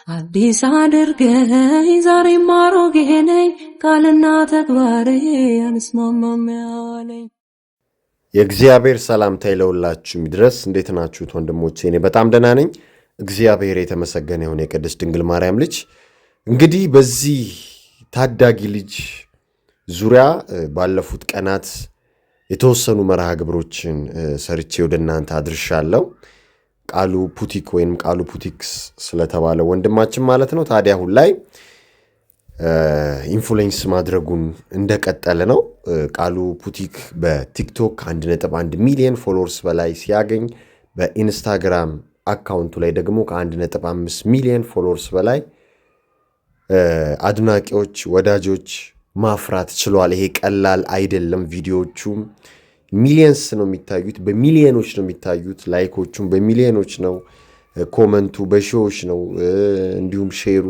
አዲስ አድርገኝ ዛሬም አሮጌ ነኝ ቃልና ተግባሬ አንስማማም ያለኝ። የእግዚአብሔር ሰላምታ ይለውላችሁ ድረስ። እንዴት ናችሁት ወንድሞቼ? እኔ በጣም ደህና ነኝ። እግዚአብሔር የተመሰገነ ይሁን። የቅድስት ድንግል ማርያም ልጅ እንግዲህ በዚህ ታዳጊ ልጅ ዙሪያ ባለፉት ቀናት የተወሰኑ መርሃ ግብሮችን ሰርቼ ወደ እናንተ አድርሻለሁ። ቃሉ ፑቲክ ወይም ቃሉ ፑቲክስ ስለተባለ ወንድማችን ማለት ነው። ታዲያ አሁን ላይ ኢንፍሉዌንስ ማድረጉን እንደቀጠለ ነው። ቃሉ ፑቲክ በቲክቶክ 1.1 ሚሊዮን ፎሎወርስ በላይ ሲያገኝ በኢንስታግራም አካውንቱ ላይ ደግሞ ከ1.5 ሚሊዮን ፎሎወርስ በላይ አድናቂዎች፣ ወዳጆች ማፍራት ችሏል። ይሄ ቀላል አይደለም። ቪዲዮዎቹም ሚሊየንስ ነው የሚታዩት፣ በሚሊዮኖች ነው የሚታዩት። ላይኮቹም በሚሊዮኖች ነው፣ ኮመንቱ በሺዎች ነው፣ እንዲሁም ሼሩ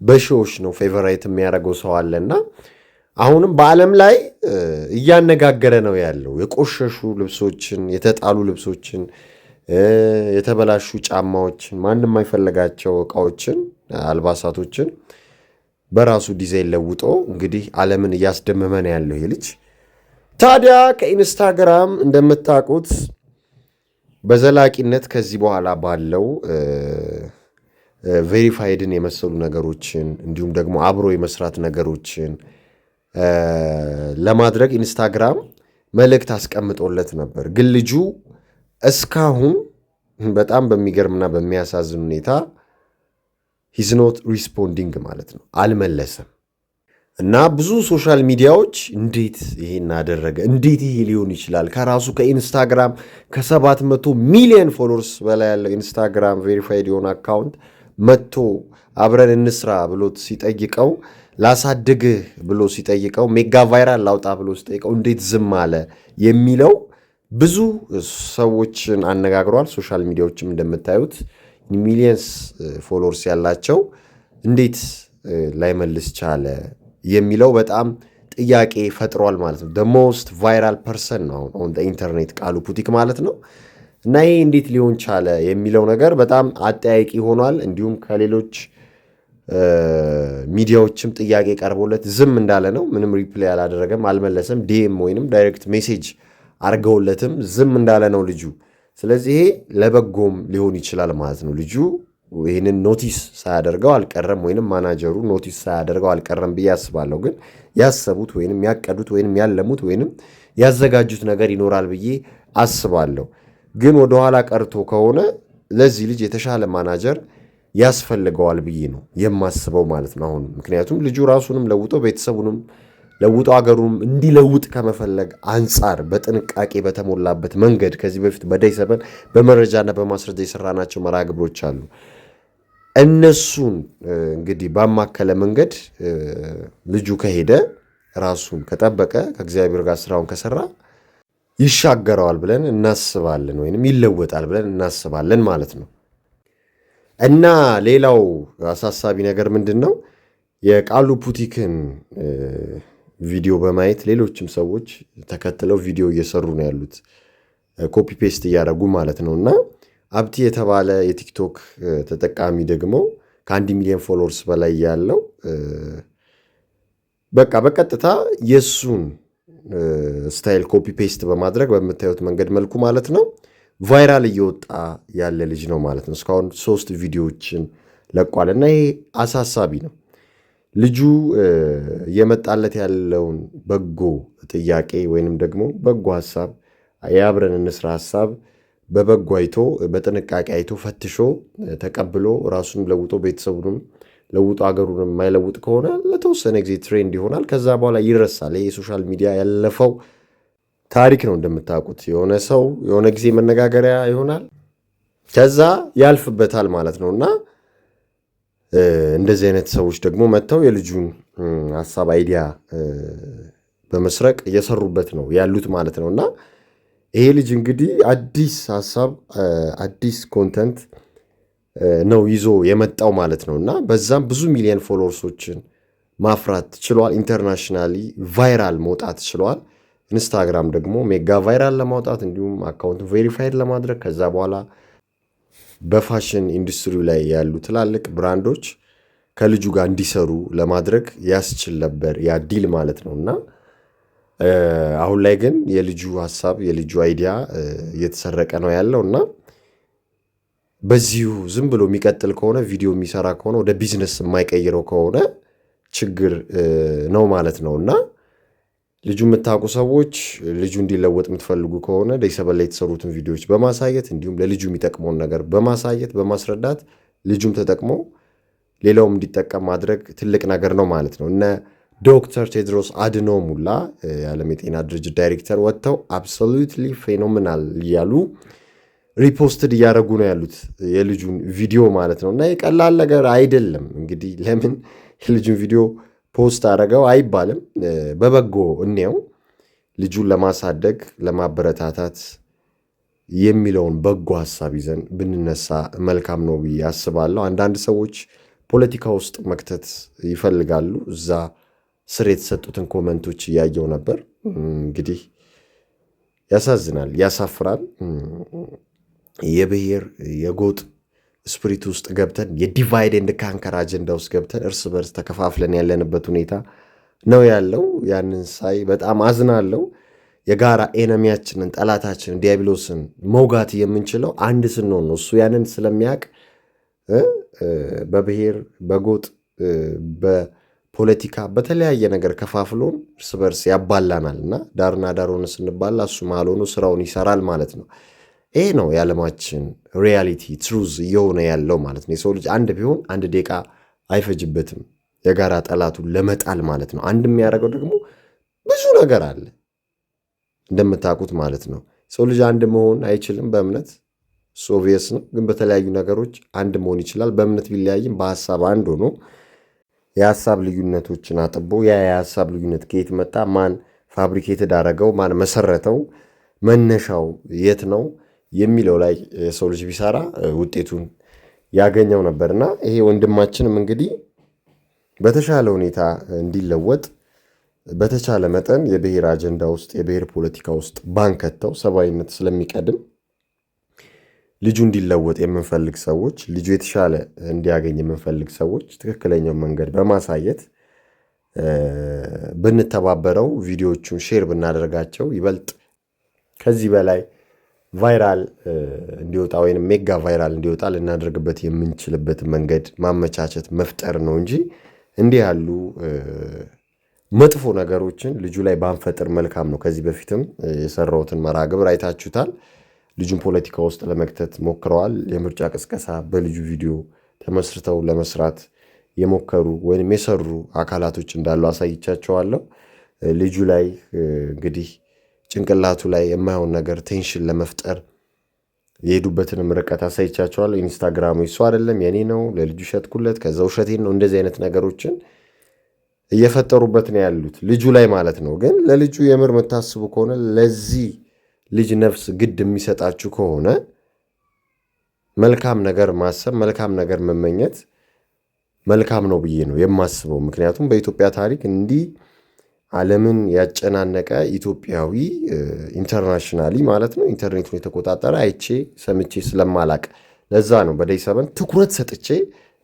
በሺዎች ነው። ፌቨራይት የሚያደርገው ሰው አለና አሁንም በዓለም ላይ እያነጋገረ ነው ያለው። የቆሸሹ ልብሶችን፣ የተጣሉ ልብሶችን፣ የተበላሹ ጫማዎችን፣ ማንም የማይፈልጋቸው እቃዎችን፣ አልባሳቶችን በራሱ ዲዛይን ለውጦ እንግዲህ ዓለምን እያስደመመ ነው ያለው ይህ ልጅ። ታዲያ ከኢንስታግራም እንደምታውቁት በዘላቂነት ከዚህ በኋላ ባለው ቬሪፋይድን የመሰሉ ነገሮችን እንዲሁም ደግሞ አብሮ የመስራት ነገሮችን ለማድረግ ኢንስታግራም መልእክት አስቀምጦለት ነበር። ግን ልጁ እስካሁን በጣም በሚገርምና በሚያሳዝን ሁኔታ ሂዝ ኖት ሪስፖንዲንግ ማለት ነው፣ አልመለሰም። እና ብዙ ሶሻል ሚዲያዎች እንዴት ይሄን አደረገ? እንዴት ይሄ ሊሆን ይችላል? ከራሱ ከኢንስታግራም ከ700 ሚሊዮን ፎሎወርስ በላይ ያለው ኢንስታግራም ቬሪፋይድ የሆነ አካውንት መጥቶ አብረን እንስራ ብሎት ሲጠይቀው፣ ላሳድግህ ብሎ ሲጠይቀው፣ ሜጋ ቫይራል ላውጣ ብሎ ሲጠይቀው እንዴት ዝም አለ የሚለው ብዙ ሰዎችን አነጋግሯል። ሶሻል ሚዲያዎችም እንደምታዩት ሚሊየንስ ፎሎወርስ ያላቸው እንዴት ላይመልስ ቻለ የሚለው በጣም ጥያቄ ፈጥሯል ማለት ነው። ሞስት ቫይራል ፐርሰን ነው ኦን ኢንተርኔት ቃሉ ፑቲክ ማለት ነው። እና ይሄ እንዴት ሊሆን ቻለ የሚለው ነገር በጣም አጠያቂ ሆኗል። እንዲሁም ከሌሎች ሚዲያዎችም ጥያቄ ቀርቦለት ዝም እንዳለ ነው። ምንም ሪፕላይ አላደረገም፣ አልመለሰም። ዲኤም ወይንም ዳይሬክት ሜሴጅ አድርገውለትም ዝም እንዳለ ነው ልጁ። ስለዚህ ይሄ ለበጎም ሊሆን ይችላል ማለት ነው። ልጁ ይህንን ኖቲስ ሳያደርገው አልቀረም፣ ወይንም ማናጀሩ ኖቲስ ሳያደርገው አልቀረም ብዬ አስባለሁ። ግን ያሰቡት ወይንም ያቀዱት ወይንም ያለሙት ወይንም ያዘጋጁት ነገር ይኖራል ብዬ አስባለሁ። ግን ወደኋላ ቀርቶ ከሆነ ለዚህ ልጅ የተሻለ ማናጀር ያስፈልገዋል ብዬ ነው የማስበው ማለት ነው አሁን። ምክንያቱም ልጁ ራሱንም ለውጦ ቤተሰቡንም ለውጦ አገሩም እንዲለውጥ ከመፈለግ አንጻር በጥንቃቄ በተሞላበት መንገድ ከዚህ በፊት በዳይ ሰበን በመረጃና በማስረጃ የሰራናቸው መርሃ ግብሮች አሉ። እነሱን እንግዲህ ባማከለ መንገድ ልጁ ከሄደ ራሱን ከጠበቀ ከእግዚአብሔር ጋር ስራውን ከሰራ ይሻገረዋል ብለን እናስባለን፣ ወይንም ይለወጣል ብለን እናስባለን ማለት ነው። እና ሌላው አሳሳቢ ነገር ምንድን ነው? የቃሉ ፑቲክን ቪዲዮ በማየት ሌሎችም ሰዎች ተከትለው ቪዲዮ እየሰሩ ነው ያሉት፣ ኮፒ ፔስት እያደረጉ ማለት ነው። እና አብቲ የተባለ የቲክቶክ ተጠቃሚ ደግሞ ከ1 ሚሊዮን ፎሎወርስ በላይ ያለው በቃ በቀጥታ የሱን ስታይል ኮፒ ፔስት በማድረግ በምታዩት መንገድ መልኩ ማለት ነው ቫይራል እየወጣ ያለ ልጅ ነው ማለት ነው። እስካሁን 3 ቪዲዮዎችን ለቋል። እና ይሄ አሳሳቢ ነው። ልጁ እየመጣለት ያለውን በጎ ጥያቄ ወይንም ደግሞ በጎ ሀሳብ፣ የአብረን እንስራ ሀሳብ በበጎ አይቶ በጥንቃቄ አይቶ ፈትሾ ተቀብሎ ራሱን ለውጦ ቤተሰቡንም ለውጦ አገሩንም የማይለውጥ ከሆነ ለተወሰነ ጊዜ ትሬንድ ይሆናል። ከዛ በኋላ ይረሳል። ይሄ የሶሻል ሚዲያ ያለፈው ታሪክ ነው። እንደምታውቁት የሆነ ሰው የሆነ ጊዜ መነጋገሪያ ይሆናል፣ ከዛ ያልፍበታል ማለት ነው። እና እንደዚህ አይነት ሰዎች ደግሞ መጥተው የልጁን ሀሳብ አይዲያ በመስረቅ እየሰሩበት ነው ያሉት ማለት ነው። እና ይሄ ልጅ እንግዲህ አዲስ ሀሳብ አዲስ ኮንተንት ነው ይዞ የመጣው ማለት ነው። እና በዛም ብዙ ሚሊዮን ፎሎወርሶችን ማፍራት ችሏል። ኢንተርናሽናሊ ቫይራል መውጣት ችሏል። ኢንስታግራም ደግሞ ሜጋ ቫይራል ለማውጣት እንዲሁም አካውንቱ ቬሪፋይድ ለማድረግ ከዛ በኋላ በፋሽን ኢንዱስትሪው ላይ ያሉ ትላልቅ ብራንዶች ከልጁ ጋር እንዲሰሩ ለማድረግ ያስችል ነበር ያ ዲል ማለት ነው። እና አሁን ላይ ግን የልጁ ሀሳብ የልጁ አይዲያ እየተሰረቀ ነው ያለው እና በዚሁ ዝም ብሎ የሚቀጥል ከሆነ ቪዲዮ የሚሰራ ከሆነ ወደ ቢዝነስ የማይቀይረው ከሆነ ችግር ነው ማለት ነው። እና ልጁ የምታውቁ ሰዎች ልጁ እንዲለወጥ የምትፈልጉ ከሆነ ደይሰበን ላይ የተሰሩትን ቪዲዮዎች በማሳየት እንዲሁም ለልጁ የሚጠቅመውን ነገር በማሳየት በማስረዳት ልጁም ተጠቅሞ ሌላውም እንዲጠቀም ማድረግ ትልቅ ነገር ነው ማለት ነው። እነ ዶክተር ቴድሮስ አድኖም ሁላ የዓለም የጤና ድርጅት ዳይሬክተር ወጥተው አብሶሉትሊ ፌኖሜናል እያሉ ሪፖስትድ እያደረጉ ነው ያሉት የልጁን ቪዲዮ ማለት ነው። እና የቀላል ነገር አይደለም። እንግዲህ ለምን የልጁን ቪዲዮ ፖስት አደረገው አይባልም። በበጎ እንየው። ልጁን ለማሳደግ ለማበረታታት የሚለውን በጎ ሀሳብ ይዘን ብንነሳ መልካም ነው ብዬ አስባለሁ። አንዳንድ ሰዎች ፖለቲካ ውስጥ መክተት ይፈልጋሉ። እዛ ስር የተሰጡትን ኮመንቶች እያየው ነበር። እንግዲህ ያሳዝናል፣ ያሳፍራል። የብሔር የጎጥ ስፕሪት ውስጥ ገብተን የዲቫይድ ኤንድ ካንከር አጀንዳ ውስጥ ገብተን እርስ በርስ ተከፋፍለን ያለንበት ሁኔታ ነው ያለው። ያንን ሳይ በጣም አዝናለሁ። የጋራ ኤነሚያችንን ጠላታችንን ዲያብሎስን መውጋት የምንችለው አንድ ስንሆን ነው። እሱ ያንን ስለሚያውቅ በብሔር በጎጥ በፖለቲካ በተለያየ ነገር ከፋፍሎን እርስ በርስ ያባላናል እና ዳርና ዳር ሆነ ስንባላ እሱ መሃል ሆኖ ስራውን ይሰራል ማለት ነው። ይሄ ነው የዓለማችን ሪያሊቲ ትሩዝ እየሆነ ያለው ማለት ነው። የሰው ልጅ አንድ ቢሆን አንድ ደቂቃ አይፈጅበትም የጋራ ጠላቱን ለመጣል ማለት ነው። አንድ የሚያደርገው ደግሞ ብዙ ነገር አለ እንደምታውቁት ማለት ነው። ሰው ልጅ አንድ መሆን አይችልም በእምነት ኦብቪየስ ነው። ግን በተለያዩ ነገሮች አንድ መሆን ይችላል። በእምነት ቢለያይም በሀሳብ አንድ ሆኖ የሀሳብ ልዩነቶችን አጥቦ የሀሳብ ልዩነት ከየት መጣ፣ ማን ፋብሪኬትድ አደረገው፣ ማን መሰረተው፣ መነሻው የት ነው የሚለው ላይ የሰው ልጅ ቢሰራ ውጤቱን ያገኘው ነበርና ይሄ ወንድማችንም እንግዲህ በተሻለ ሁኔታ እንዲለወጥ በተቻለ መጠን የብሔር አጀንዳ ውስጥ የብሔር ፖለቲካ ውስጥ ባንከተው ሰብአዊነት ስለሚቀድም ልጁ እንዲለወጥ የምንፈልግ ሰዎች ልጁ የተሻለ እንዲያገኝ የምንፈልግ ሰዎች ትክክለኛው መንገድ በማሳየት ብንተባበረው ቪዲዮዎቹን ሼር ብናደርጋቸው ይበልጥ ከዚህ በላይ ቫይራል እንዲወጣ ወይም ሜጋ ቫይራል እንዲወጣ ልናደርግበት የምንችልበት መንገድ ማመቻቸት መፍጠር ነው እንጂ እንዲህ ያሉ መጥፎ ነገሮችን ልጁ ላይ ባንፈጥር መልካም ነው። ከዚህ በፊትም የሰራሁትን መርሃ ግብር አይታችሁታል። ልጁን ፖለቲካ ውስጥ ለመክተት ሞክረዋል። የምርጫ ቅስቀሳ በልጁ ቪዲዮ ተመስርተው ለመስራት የሞከሩ ወይም የሰሩ አካላቶች እንዳሉ አሳይቻቸዋለሁ። ልጁ ላይ እንግዲህ ጭንቅላቱ ላይ የማይሆን ነገር ቴንሽን ለመፍጠር የሄዱበትንም ርቀት አሳይቻቸዋለሁ። ኢንስታግራሙ እሱ አይደለም የኔ ነው፣ ለልጁ ሸጥኩለት፣ ከዛ ውሸቴን ነው፣ እንደዚህ አይነት ነገሮችን እየፈጠሩበት ነው ያሉት ልጁ ላይ ማለት ነው። ግን ለልጁ የምር የምታስቡ ከሆነ ለዚህ ልጅ ነፍስ ግድ የሚሰጣችሁ ከሆነ መልካም ነገር ማሰብ መልካም ነገር መመኘት መልካም ነው ብዬ ነው የማስበው። ምክንያቱም በኢትዮጵያ ታሪክ እንዲህ ዓለምን ያጨናነቀ ኢትዮጵያዊ ኢንተርናሽናሊ ማለት ነው ኢንተርኔቱን የተቆጣጠረ አይቼ ሰምቼ ስለማላቅ ለዛ ነው በደይሰበን ትኩረት ሰጥቼ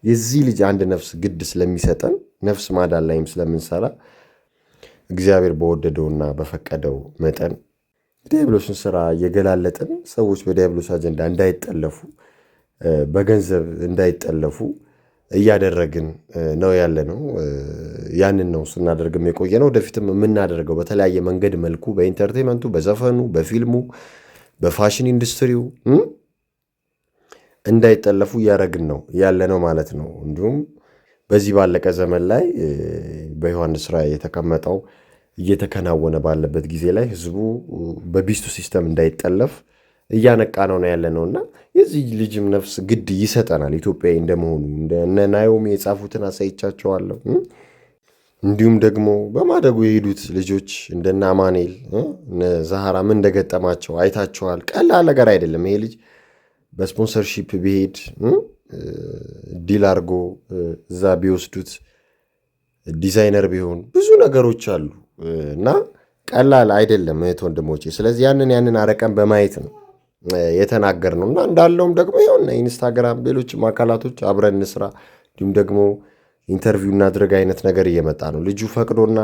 የዚህ ልጅ አንድ ነፍስ ግድ ስለሚሰጠን ነፍስ ማዳን ላይም ስለምንሰራ እግዚአብሔር በወደደውና በፈቀደው መጠን ዲያብሎስን ስራ እየገላለጥን ሰዎች በዲያብሎስ አጀንዳ እንዳይጠለፉ በገንዘብ እንዳይጠለፉ እያደረግን ነው ያለ ነው። ያንን ነው ስናደርግም የቆየ ነው። ወደፊትም የምናደርገው በተለያየ መንገድ መልኩ በኢንተርቴንመንቱ፣ በዘፈኑ፣ በፊልሙ፣ በፋሽን ኢንዱስትሪው እንዳይጠለፉ እያደረግን ነው ያለ ነው ማለት ነው። እንዲሁም በዚህ ባለቀ ዘመን ላይ በዮሐንስ ራእይ የተቀመጠው እየተከናወነ ባለበት ጊዜ ላይ ህዝቡ በቢስቱ ሲስተም እንዳይጠለፍ እያነቃ ነው ያለ ነውና የዚህ ልጅም ነፍስ ግድ ይሰጠናል። ኢትዮጵያዊ እንደመሆኑ እነ ናዮሚ የጻፉትን አሳይቻቸዋለሁ። እንዲሁም ደግሞ በማደጉ የሄዱት ልጆች እንደነ አማኑኤል እነ ዛሃራ ምን እንደገጠማቸው አይታቸዋል። ቀላል ነገር አይደለም። ይሄ ልጅ በስፖንሰርሺፕ ቢሄድ ዲል አርጎ እዛ ቢወስዱት ዲዛይነር ቢሆን ብዙ ነገሮች አሉ እና ቀላል አይደለም እህት ወንድሞቼ። ስለዚህ ያንን አረቀን በማየት ነው የተናገርነው እና እንዳለውም ደግሞ ይኸውና ኢንስታግራም፣ ሌሎችም አካላቶች አብረን እንስራ እንዲሁም ደግሞ ኢንተርቪው እናድርግ አይነት ነገር እየመጣ ነው። ልጁ ፈቅዶና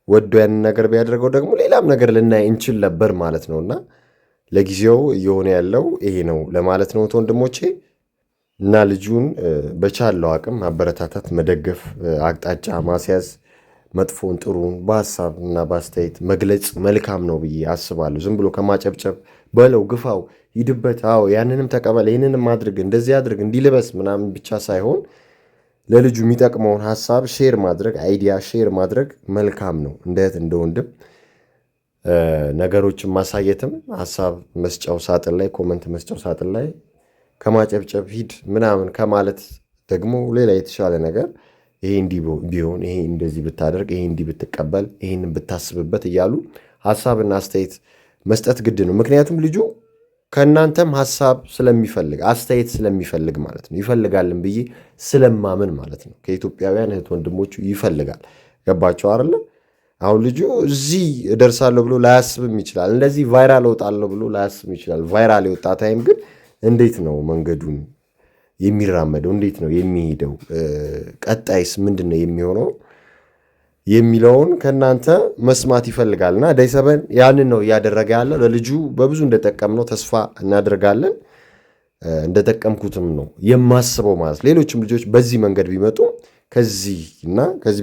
ወዶ ያንን ነገር ቢያደርገው ደግሞ ሌላም ነገር ልናይ እንችል ነበር ማለት ነውና ለጊዜው እየሆነ ያለው ይሄ ነው ለማለት ነው ወንድሞቼ። እና ልጁን በቻለው አቅም ማበረታታት፣ መደገፍ፣ አቅጣጫ ማስያዝ፣ መጥፎን ጥሩን በሀሳብ እና በአስተያየት መግለጽ መልካም ነው ብዬ አስባለሁ። ዝም ብሎ ከማጨብጨብ በለው ግፋው፣ ሂድበት፣ አዎ ያንንም ተቀበል፣ ይህንንም አድርግ፣ እንደዚህ አድርግ፣ እንዲልበስ ምናምን ብቻ ሳይሆን ለልጁ የሚጠቅመውን ሀሳብ ሼር ማድረግ፣ አይዲያ ሼር ማድረግ መልካም ነው። እንደ እህት እንደ ወንድም ነገሮችን ማሳየትም ሀሳብ መስጫው ሳጥን ላይ ኮመንት መስጫው ሳጥን ላይ ከማጨብጨብ ሂድ ምናምን ከማለት ደግሞ ሌላ የተሻለ ነገር ይሄ እንዲህ ቢሆን፣ ይሄ እንደዚህ ብታደርግ፣ ይሄ እንዲህ ብትቀበል፣ ይሄን ብታስብበት እያሉ ሀሳብና አስተያየት መስጠት ግድ ነው። ምክንያቱም ልጁ ከእናንተም ሀሳብ ስለሚፈልግ አስተያየት ስለሚፈልግ ማለት ነው። ይፈልጋልን ብዬ ስለማምን ማለት ነው። ከኢትዮጵያውያን እህት ወንድሞቹ ይፈልጋል። ገባቸው አይደለ? አሁን ልጁ እዚህ እደርሳለሁ ብሎ ላያስብም ይችላል። እንደዚህ ቫይራል እወጣለሁ ብሎ ላያስብም ይችላል። ቫይራል የወጣ ታይም ግን እንዴት ነው መንገዱን የሚራመደው? እንዴት ነው የሚሄደው? ቀጣይስ ምንድን ነው የሚሆነው የሚለውን ከእናንተ መስማት ይፈልጋልና ዳይ7 ያንን ነው እያደረገ ያለው። ለልጁ በብዙ እንደጠቀምነው ተስፋ እናደርጋለን። እንደጠቀምኩትም ነው የማስበው ማለት። ሌሎችም ልጆች በዚህ መንገድ ቢመጡ ከዚህ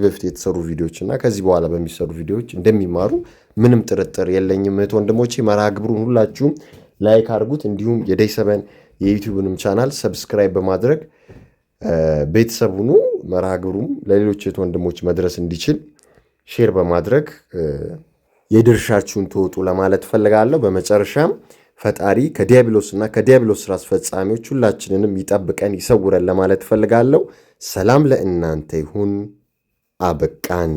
በፊት የተሰሩ ቪዲዮዎች እና ከዚህ በኋላ በሚሰሩ ቪዲዮዎች እንደሚማሩ ምንም ጥርጥር የለኝም። እህት ወንድሞቼ መርሃ ግብሩን ሁላችሁም ላይክ አድርጉት። እንዲሁም የዳይ7 የዩቲዩብንም ቻናል ሰብስክራይብ በማድረግ ቤተሰብ ሁኑ። መርሃ ግብሩም ለሌሎች እህት ወንድሞች መድረስ እንዲችል ሼር በማድረግ የድርሻችሁን ተወጡ ለማለት ፈልጋለሁ። በመጨረሻም ፈጣሪ ከዲያብሎስና ከዲያብሎስ ስራ አስፈጻሚዎች ሁላችንንም ይጠብቀን ይሰውረን ለማለት ፈልጋለሁ። ሰላም ለእናንተ ይሁን። አበቃን።